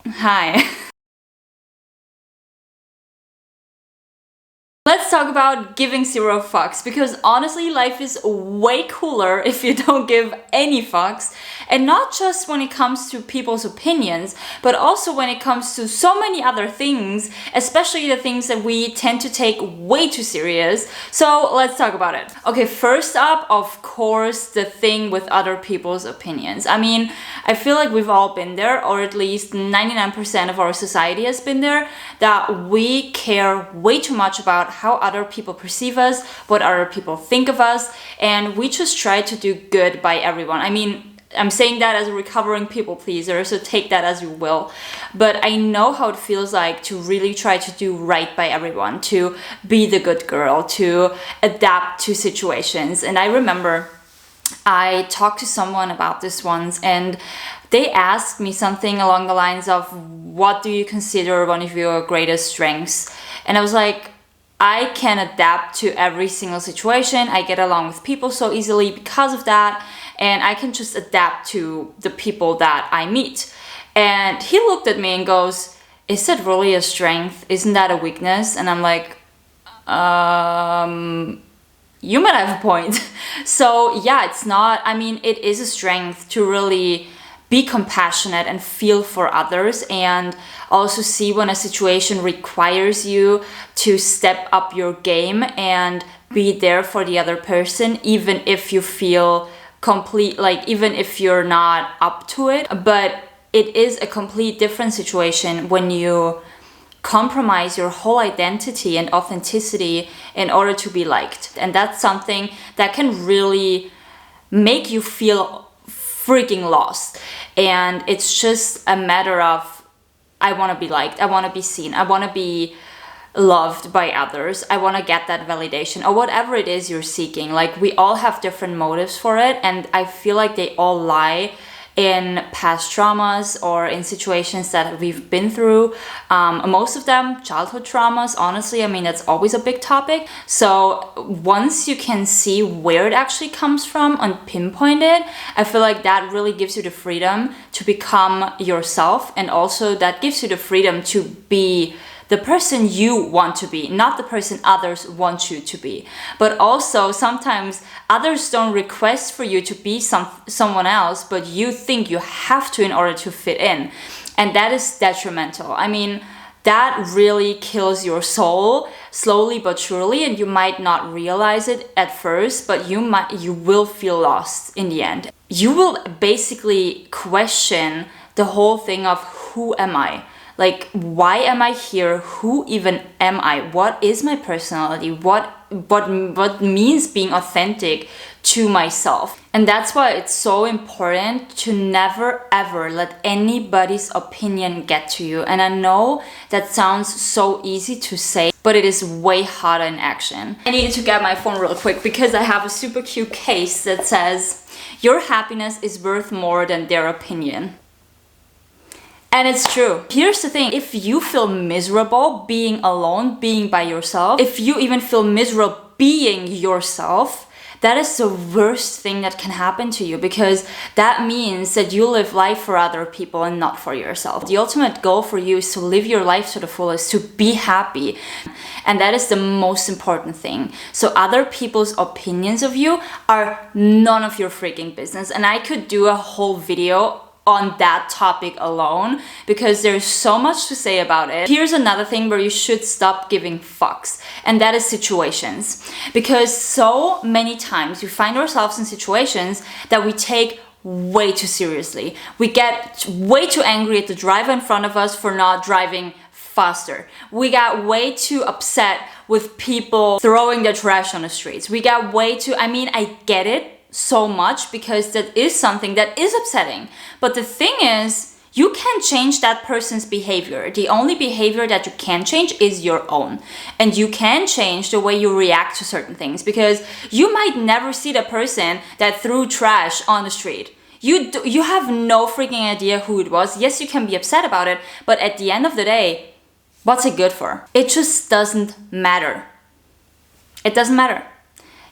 Hi. Let's talk about giving zero fucks, because honestly life is way cooler if you don't give any fucks, and not just when it comes to people's opinions, but also when it comes to so many other things, especially the things that we tend to take way too serious. So let's talk about it. Okay, first up, of course, the thing with other people's opinions. I mean, I feel like we've all been there, or at least 99% of our society has been there, that we care way too much about how other people perceive us, what other people think of us, and we just try to do good by everyone. I mean, I'm saying that as a recovering people pleaser, so take that as you will. But I know how it feels like to really try to do right by everyone, to be the good girl, to adapt to situations. And I remember I talked to someone about this once, and they asked me something along the lines of, what do you consider one of your greatest strengths? And I was like, I can adapt to every single situation. I get along with people so easily because of that, and I can just adapt to the people that I meet. And he looked at me and goes, is that really a strength? Isn't that a weakness? And I'm like, you might have a point. So yeah, it's not, I mean, it is a strength to really be compassionate and feel for others, and also see when a situation requires you to step up your game and be there for the other person, even if you feel even if you're not up to it. But it is a complete different situation when you compromise your whole identity and authenticity in order to be liked. And that's something that can really make you feel freaking lost. And it's just a matter of, I want to be liked, I want to be seen, I want to be loved by others, I want to get that validation, or whatever it is you're seeking. Like, we all have different motives for it, and I feel like they all lie in past traumas or in situations that we've been through. Most of them childhood traumas, honestly. I mean, that's always a big topic. So once you can see where it actually comes from and pinpoint it, I feel like that really gives you the freedom to become yourself, and also that gives you the freedom to be the person you want to be, not the person others want you to be. But also sometimes others don't request for you to be someone else, but you think you have to in order to fit in. And that is detrimental. I mean, that really kills your soul slowly but surely, and you might not realize it at first, but you will feel lost in the end. You will basically question the whole thing of, who am I? Like, why am I here? Who even am I? What is my personality? What means being authentic to myself? And that's why it's so important to never ever let anybody's opinion get to you. And I know that sounds so easy to say, but it is way harder in action. I need to get my phone real quick because I have a super cute case that says, your happiness is worth more than their opinion. And it's true. Here's the thing, if you feel miserable being alone, being by yourself, if you even feel miserable being yourself, that is the worst thing that can happen to you, because that means that you live life for other people and not for yourself. The ultimate goal for you is to live your life to the fullest, to be happy. And that is the most important thing. So other people's opinions of you are none of your freaking business. And I could do a whole video on that topic alone, because there's so much to say about it. Here's another thing where you should stop giving fucks, and that is situations. Because so many times we find ourselves in situations that we take way too seriously. We get way too angry at the driver in front of us for not driving faster. We got way too upset with people throwing their trash on the streets. We got way too, I mean, I get it so much, because that is something that is upsetting. But the thing is, you can't change that person's behavior. The only behavior that you can change is your own. And you can change the way you react to certain things, because you might never see the person that threw trash on the street. You have no freaking idea who it was. Yes, you can be upset about it, but at the end of the day, what's it good for? It just doesn't matter. It doesn't matter.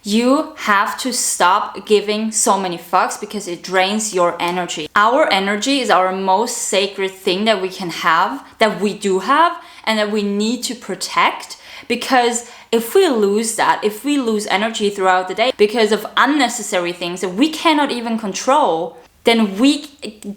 You have to stop giving so many fucks because it drains your energy. Our energy is our most sacred thing that we can have, that we do have, and that we need to protect. Because if we lose that, if we lose energy throughout the day because of unnecessary things that we cannot even control, then we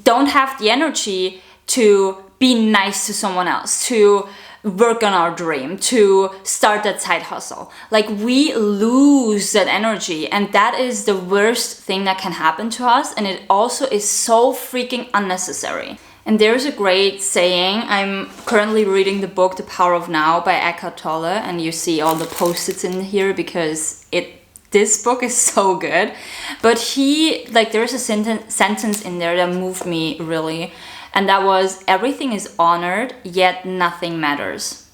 don't have the energy to be nice to someone else, to work on our dream, to start that side hustle. Like, we lose that energy, and that is the worst thing that can happen to us, and it also is so freaking unnecessary. And there's a great saying. I'm currently reading the book The Power of Now by Eckhart Tolle, and you see all the post-its in here because this book is so good. But there's a sentence in there that moved me really, and that was, everything is honored, yet nothing matters.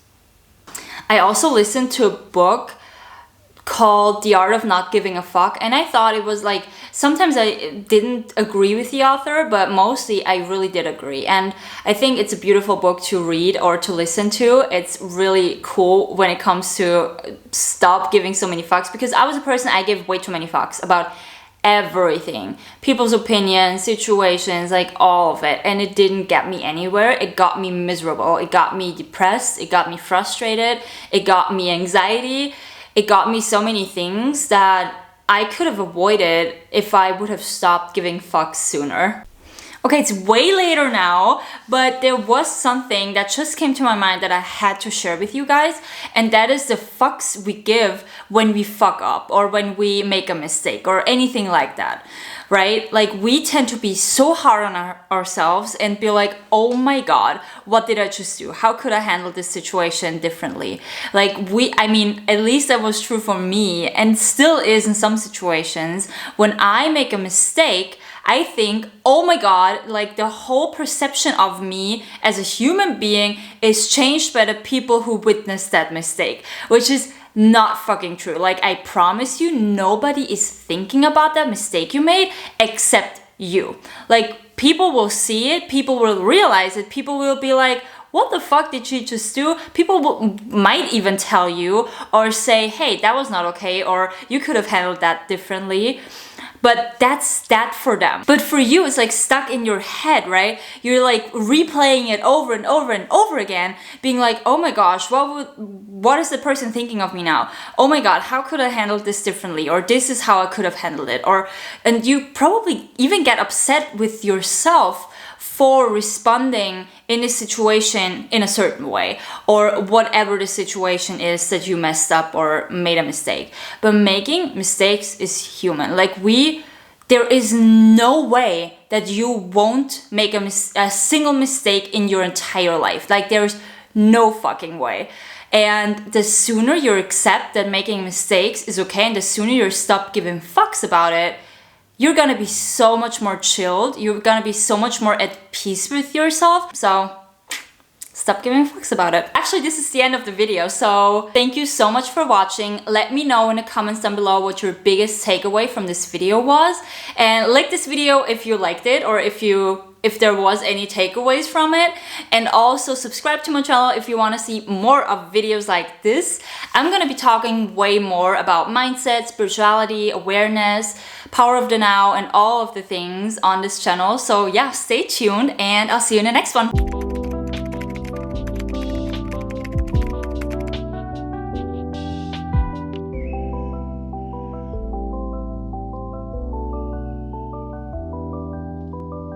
I also listened to a book called The Art of Not Giving a Fuck, and I thought it was like, sometimes I didn't agree with the author, but mostly I really did agree. And I think it's a beautiful book to read or to listen to. It's really cool when it comes to stop giving so many fucks, because I was a person, I gave way too many fucks about everything, people's opinions, situations, like all of it, and it didn't get me anywhere. It got me miserable, it got me depressed, it got me frustrated, it got me anxiety, it got me so many things that I could have avoided if I would have stopped giving fucks sooner. Okay, it's way later now, but there was something that just came to my mind that I had to share with you guys, and that is the fucks we give when we fuck up or when we make a mistake or anything like that, right? Like, we tend to be so hard on ourselves and be like, oh my god, what did I just do? How could I handle this situation differently? Like, at least that was true for me, and still is in some situations. When I make a mistake, I think, oh my god, like, the whole perception of me as a human being is changed by the people who witnessed that mistake, which is not fucking true. Like, I promise you, nobody is thinking about that mistake you made except you. Like, people will see it, people will realize it, people will be like, what the fuck did you just do? People might even tell you or say, hey, that was not okay, or you could have handled that differently. But that's that for them. But for you, it's like stuck in your head, right? You're like replaying it over and over and over again, being like, oh my gosh, what is the person thinking of me now? Oh my god, how could I handle this differently? Or this is how I could have handled it. And you probably even get upset with yourself for responding in a situation in a certain way, or whatever the situation is that you messed up or made a mistake. But making mistakes is human. Like, there is no way that you won't make a single mistake in your entire life. Like, there's no fucking way. And the sooner you accept that making mistakes is okay, and the sooner you stop giving fucks about it, you're gonna be so much more chilled. You're gonna be so much more at peace with yourself. So stop giving fucks about it. Actually, this is the end of the video. So thank you so much for watching. Let me know in the comments down below what your biggest takeaway from this video was. And like this video if you liked it, or if there was any takeaways from it. And also subscribe to my channel if you want to see more of videos like this. I'm going to be talking way more about mindset, spirituality, awareness, power of the now, and all of the things on this channel. So yeah, stay tuned, and I'll see you in the next one.